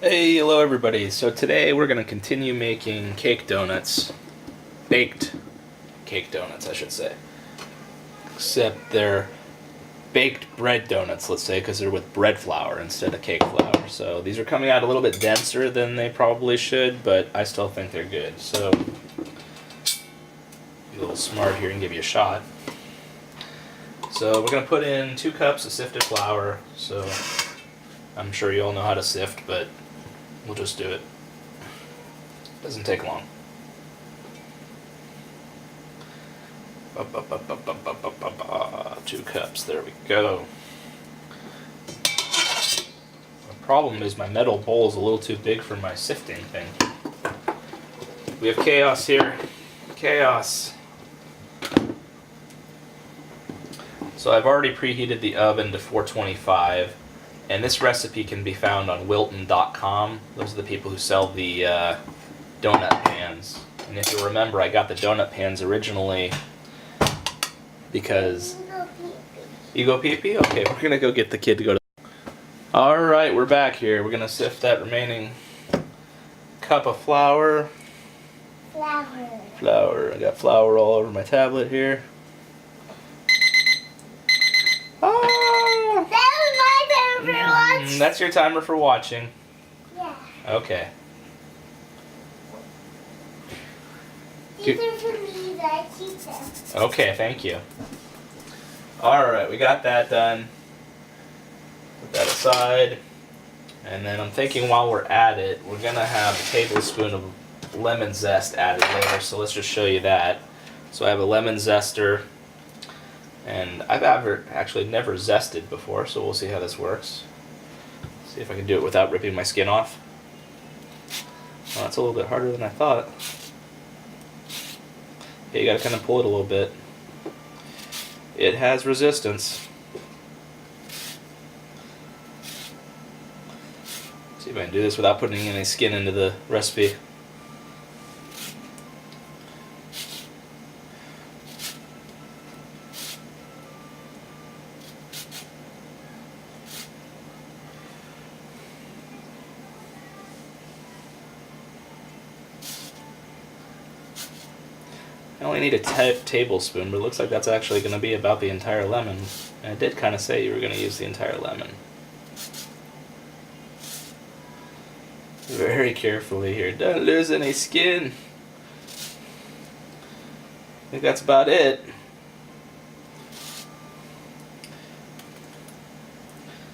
Hey, hello everybody. So today we're going to continue making cake donuts. Baked cake donuts, I should say. Except they're baked bread donuts, let's say, because they're with bread flour instead of cake flour. So these are coming out a little bit denser than they probably should, but I still think they're good. So be a little smart here and give you a shot. So we're going to put in 2 cups of sifted flour. So I'm sure you all know how to sift, but we'll just do it. Doesn't take long. 2 cups, there we go. The problem is my metal bowl is a little too big for my sifting thing. We have chaos here. Chaos. So I've already preheated the oven to 425. And this recipe can be found on Wilton.com. Those are the people who sell the donut pans. And if you remember, I got the donut pans originally because... You go pee-pee? Okay, we're going to go get the kid to go to... Alright, we're back here. We're going to sift that remaining cup of flour. Flour. I got flour all over my tablet here. That's your timer for watching. Yeah. Okay. These are for me that I keep them. Okay, thank you. Alright, we got that done. Put that aside. And then I'm thinking while we're at it, we're going to have a tablespoon of lemon zest added later, so let's just show you that. So I have a lemon zester. And I've actually never zested before, so we'll see how this works. See if I can do it without ripping my skin off. Well, that's a little bit harder than I thought. Yeah, you gotta kind of pull it a little bit. It has resistance. See if I can do this without putting any skin into the recipe. I only need a tablespoon, but it looks like that's actually going to be about the entire lemon. And it did kind of say you were going to use the entire lemon. Very carefully here. Don't lose any skin. I think that's about it.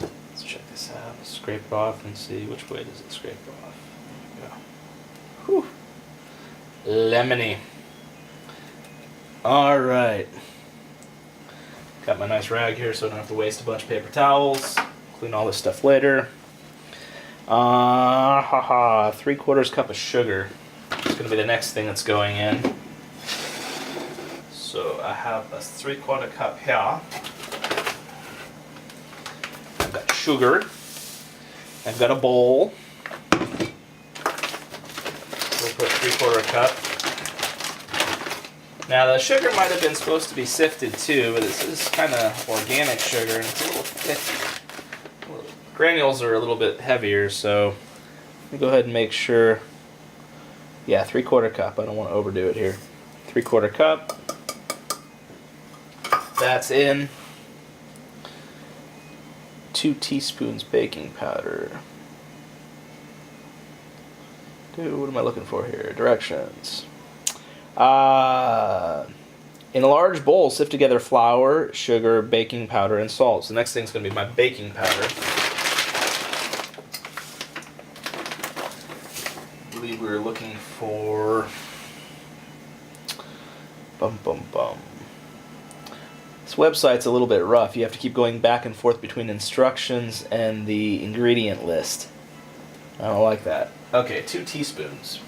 Let's check this out. Scrape it off and see which way does it scrape off. There we go. Whew. Lemony. Alright. Got my nice rag here so I don't have to waste a bunch of paper towels. Clean all this stuff later. 3/4 cup of sugar. It's going to be the next thing that's going in. So I have a 3/4 cup here. I've got sugar. I've got a bowl. We'll put 3/4 cup. Now the sugar might have been supposed to be sifted too, but this is kind of organic sugar and it's a little thick. Granules are a little bit heavier, so let me go ahead and make sure. Yeah, 3/4 cup. I don't want to overdo it here. 3/4 cup. That's in. 2 teaspoons baking powder. Dude, what am I looking for here? Directions. In a large bowl, sift together flour, sugar, baking powder, and salt. So the next thing's going to be my baking powder. I believe we were looking for... This website's a little bit rough. You have to keep going back and forth between instructions and the ingredient list. I don't like that. Okay, 2 teaspoons.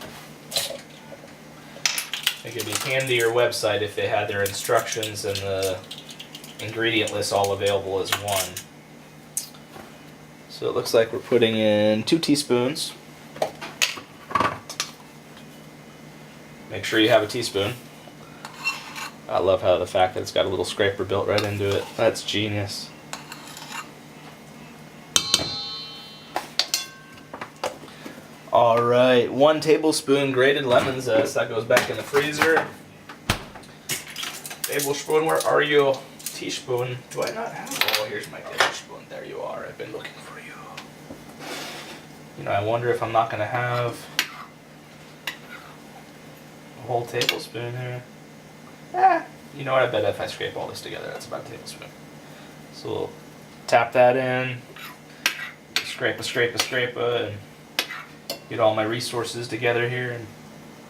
I think it'd be handier website if they had their instructions and the ingredient list all available as one. So it looks like we're putting in 2 teaspoons. Make sure you have a teaspoon. I love how the fact that it's got a little scraper built right into it. That's genius. All right, 1 tablespoon grated lemon zest. That goes back in the freezer. Tablespoon, where are you? Teaspoon. Do I not have? Oh, here's my tablespoon. There you are. I've been looking for you. You know, I wonder if I'm not gonna have a whole tablespoon here. You know what? I bet if I scrape all this together, that's about a tablespoon. So we'll tap that in, scrape and get all my resources together here. And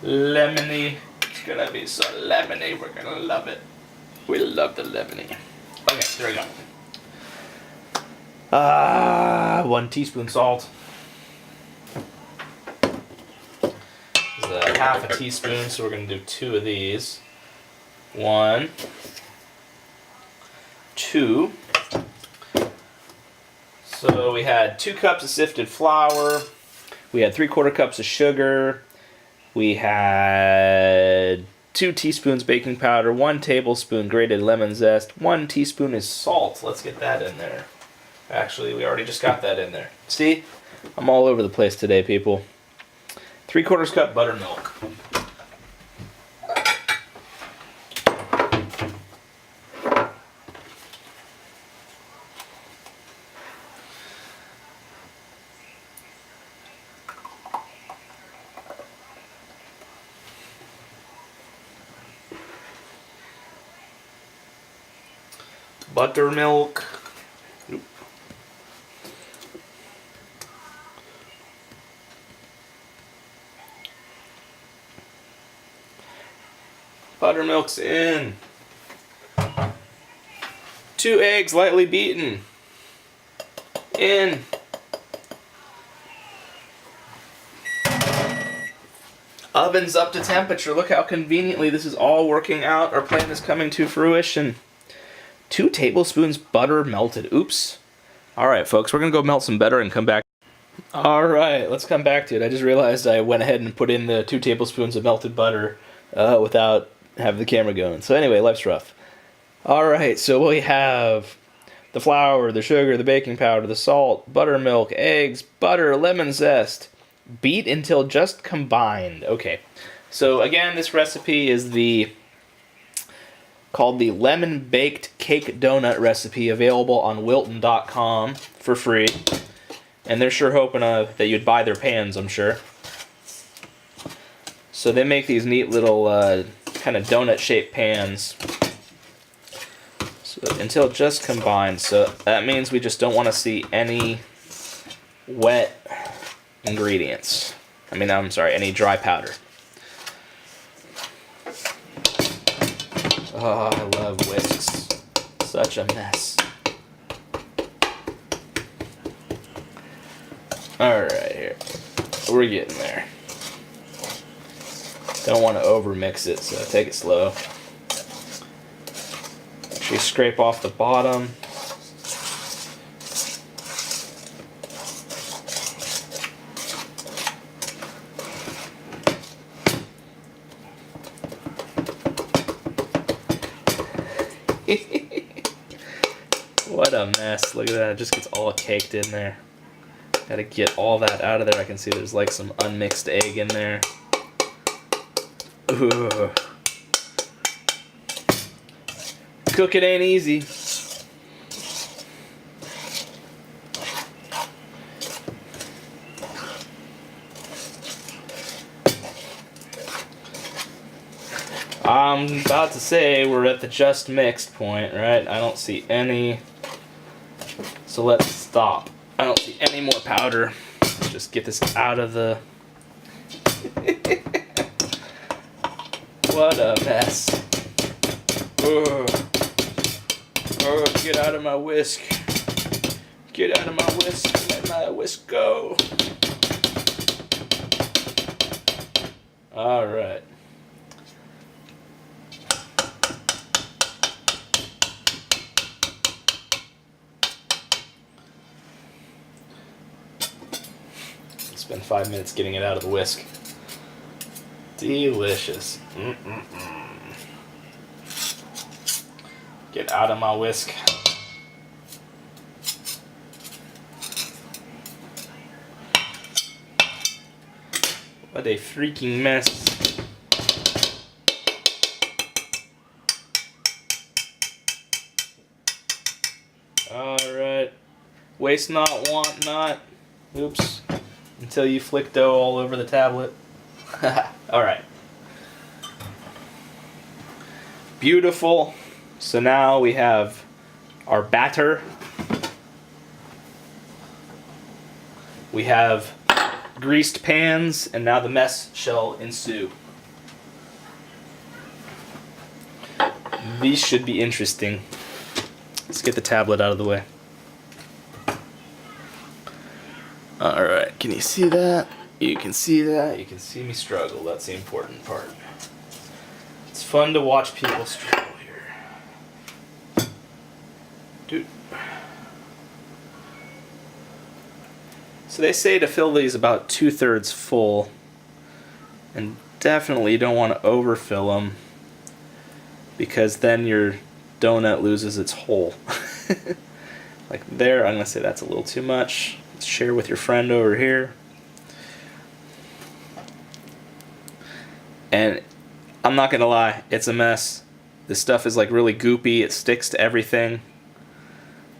lemony. It's gonna be so lemony. We're gonna love it. We love the lemony. Okay, there we go. 1 teaspoon salt. This is half a teaspoon, so we're gonna do 2 of these. 1, 2. So we had 2 cups of sifted flour. We had 3/4 cups of sugar. We had 2 teaspoons baking powder, 1 tablespoon grated lemon zest, 1 teaspoon is salt. Let's get that in there. Actually, we already just got that in there. See? I'm all over the place today, people. 3/4 cup buttermilk. Buttermilk. Nope. Buttermilk's in. 2 eggs lightly beaten. In. Oven's up to temperature. Look how conveniently this is all working out. Our plan is coming to fruition. 2 tablespoons butter melted. Oops. Alright, folks, we're going to go melt some butter and come back. Alright, let's come back to it. I just realized I went ahead and put in the 2 tablespoons of melted butter without having the camera going. So anyway, life's rough. Alright, so we have the flour, the sugar, the baking powder, the salt, buttermilk, eggs, butter, lemon zest. Beat until just combined. Okay, so again, this recipe is called the Lemon Baked Cake Donut recipe, available on Wilton.com for free. And they're sure hoping that you'd buy their pans, I'm sure. So they make these neat little kind of donut-shaped pans. So until just combined. So that means we just don't want to see any wet ingredients. I'm sorry, any dry powder. Oh, I love whisks. Such a mess. Alright, here. We're getting there. Don't want to over-mix it, so take it slow. Actually scrape off the bottom. What a mess. Look at that. It just gets all caked in there. Gotta get all that out of there. I can see there's like some unmixed egg in there. Ooh. Cooking ain't easy. I'm about to say we're at the just mixed point, right? I don't see any. So let's stop. I don't see any more powder. Let's just get this out of the... What a mess. Oh, get out of my whisk. Get out of my whisk. Let my whisk go. Alright. Spend 5 minutes getting it out of the whisk. Delicious. Get out of my whisk. What a freaking mess. Alright. Waste not, want not. Oops. Until you flick dough all over the tablet. Alright. Beautiful. So now we have our batter. We have greased pans, and now the mess shall ensue. These should be interesting. Let's get the tablet out of the way. Alright, can you see that? You can see that. You can see me struggle. That's the important part. It's fun to watch people struggle here. Dude. So they say to fill these about 2/3 full, and definitely you don't want to overfill them because then your donut loses its hole. Like there, I'm going to say that's a little too much. Let's share with your friend over here. And I'm not going to lie, it's a mess. This stuff is like really goopy, it sticks to everything.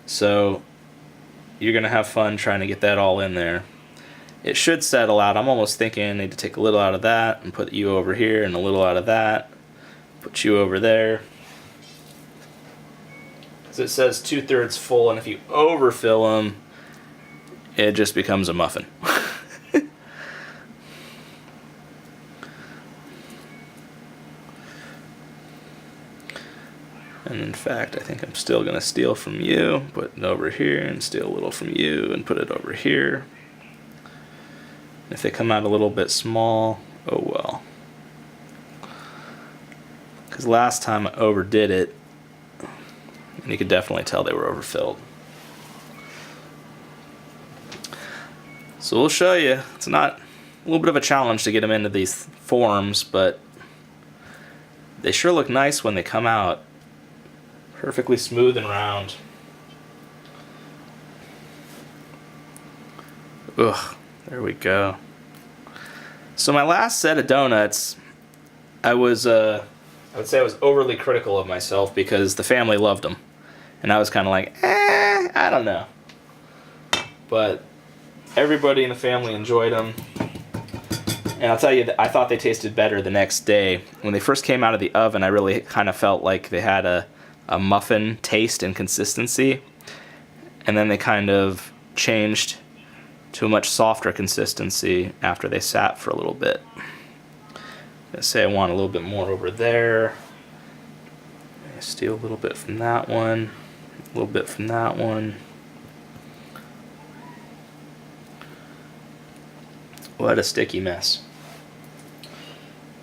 So you're going to have fun trying to get that all in there. It should settle out. I'm almost thinking I need to take a little out of that and put you over here and a little out of that. Put you over there. Because it says 2/3 full, and if you overfill them, it just becomes a muffin. And in fact, I think I'm still going to steal from you, put it over here, and steal a little from you, and put it over here. If they come out a little bit small, oh well. Because last time I overdid it, and you could definitely tell they were overfilled. So we'll show you. It's not a little bit of a challenge to get them into these forms, but they sure look nice when they come out. Perfectly smooth and round. Ugh, there we go. So my last set of donuts, I would say I was overly critical of myself because the family loved them. And I was kind of like, I don't know. But everybody in the family enjoyed them. And I'll tell you, I thought they tasted better the next day. When they first came out of the oven, I really kind of felt like they had a muffin taste and consistency, and then they kind of changed to a much softer consistency after they sat for a little bit. Let's say I want a little bit more over there. I steal a little bit from that one, a little bit from that one. What a sticky mess.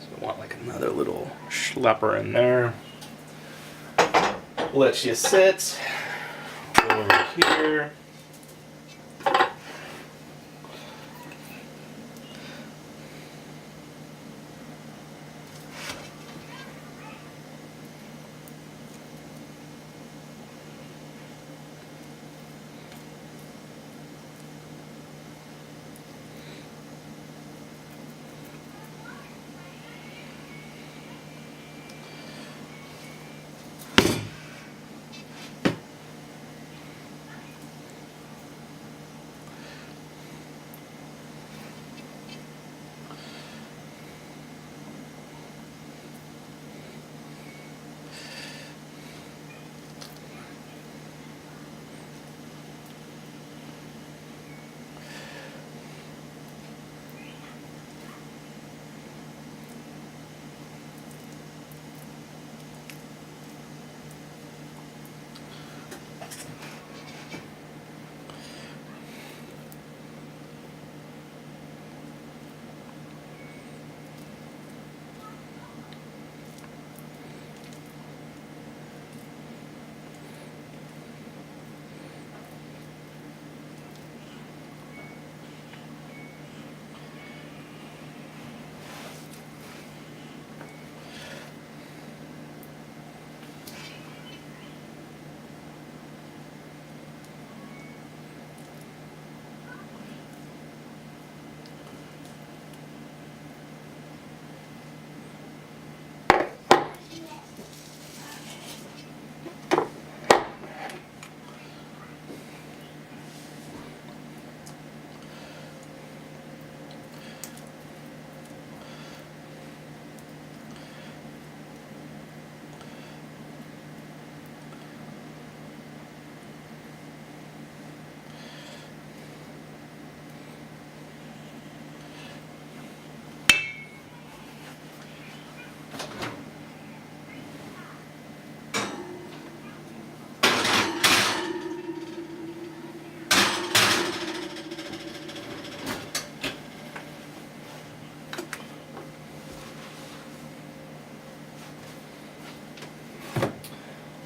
So I want like another little schlepper in there. Let you sit over here.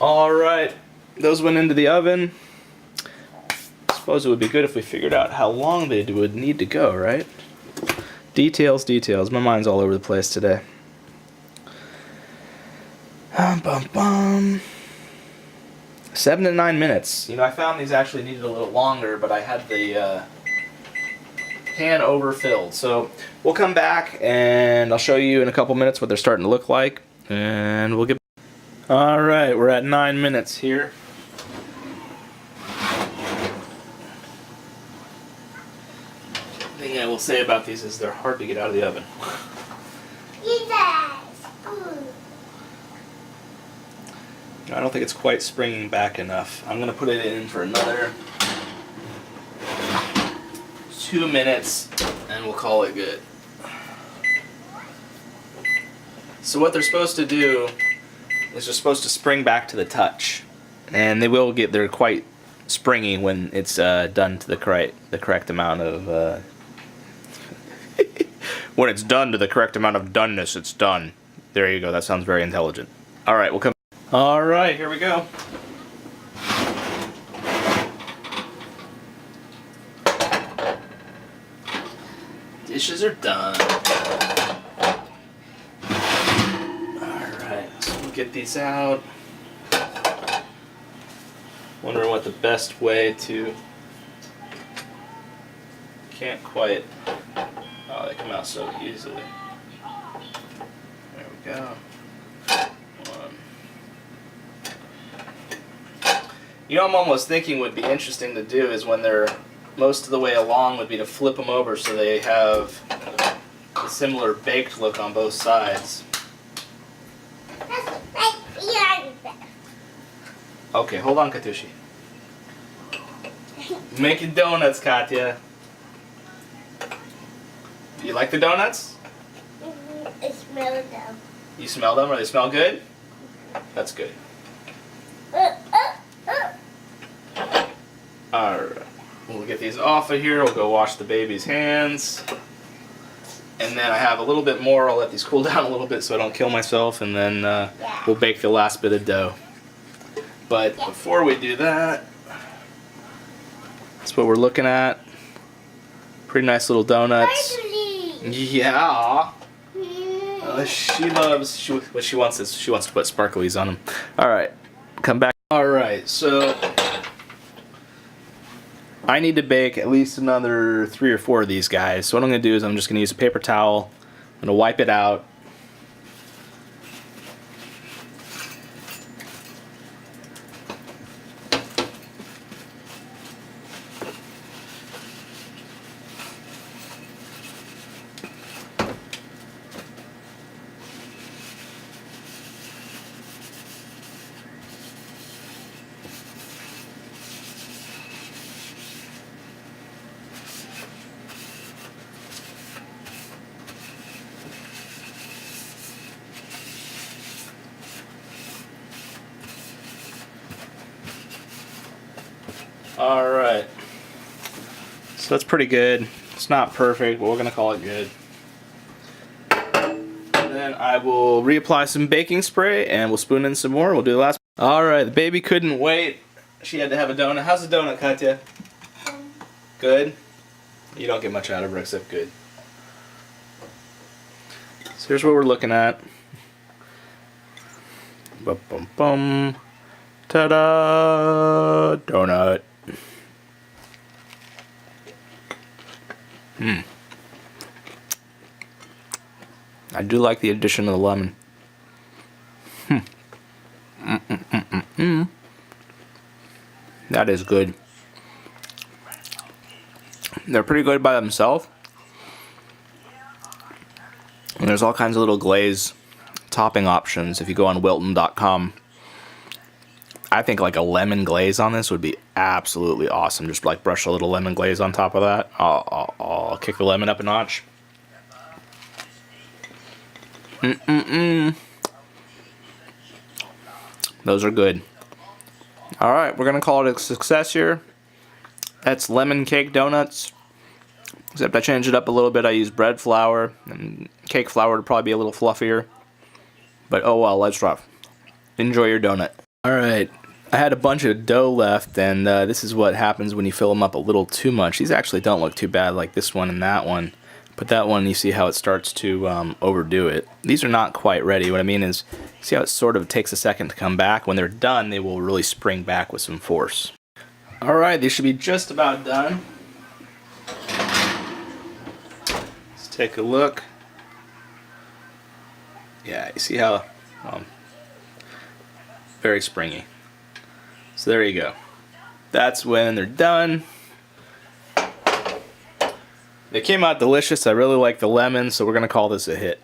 Alright, those went into the oven. I suppose it would be good if we figured out how long they would need to go, right? Details, details. My mind's all over the place today. Bum, bum. 7 to 9 minutes. You know, I found these actually needed a little longer, but I had the pan overfilled. So we'll come back and I'll show you in a couple minutes what they're starting to look like, and we'll get. All right, we're at 9 minutes here. The thing I will say about these is they're hard to get out of the oven. I don't think it's quite springing back enough. I'm gonna put it in for another 2 minutes and we'll call it good. So what they're supposed to do is they're supposed to spring back to the touch, and they're quite springy when it's done to the correct amount of when it's done to the correct amount of doneness, it's done. There you go. That sounds very intelligent. All right, we'll come. All right, here we go. Dishes are done. Alright, so we'll get these out. Wondering what the best way to. Can't quite. Oh, they come out so easily. There we go. One. You know, I'm almost thinking would be interesting to do is when they're most of the way along would be to flip them over so they have a similar baked look on both sides. Okay, hold on, Katushi. Making donuts, Katya. Do you like the donuts? I smell them. You smell them? Or they smell good? That's good. Alright. We'll get these off of here. We'll go wash the baby's hands. And then I have a little bit more. I'll let these cool down a little bit so I don't kill myself. And then we'll bake the last bit of dough. But before we do that, that's what we're looking at. Pretty nice little donuts. Yeah. She loves, what she wants is she wants to put sparklies on them. Alright, come back. Alright, so I need to bake at least another 3 or 4 of these guys. So what I'm going to do is I'm just going to use a paper towel. I'm going to wipe it out. Alright, so that's pretty good. It's not perfect, but we're going to call it good. And then I will reapply some baking spray and we'll spoon in some more. We'll do the last. Alright, the baby couldn't wait. She had to have a donut. How's the donut, Katya? Good? You don't get much out of her except good. So here's what we're looking at. Bum bum bum. Ta-da! Donut. I do like the addition of the lemon. That is good. They're pretty good by themselves. And there's all kinds of little glaze topping options if you go on Wilton.com. I think like a lemon glaze on this would be absolutely awesome. Just like brush a little lemon glaze on top of that. I'll kick the lemon up a notch. Those are good. Alright, we're going to call it a success here. That's lemon cake donuts. Except I changed it up a little bit. I used bread flour. And cake flour would probably be a little fluffier. But oh well, let's try. Enjoy your donut. Alright, I had a bunch of dough left, and this is what happens when you fill them up a little too much. These actually don't look too bad, like this one and that one. But that one, you see how it starts to overdo it. These are not quite ready. What I mean is, see how it sort of takes a second to come back? When they're done, they will really spring back with some force. Alright, these should be just about done. Let's take a look. Yeah, you see how very springy. So there you go. That's when they're done. They came out delicious. I really like the lemon, so we're gonna call this a hit.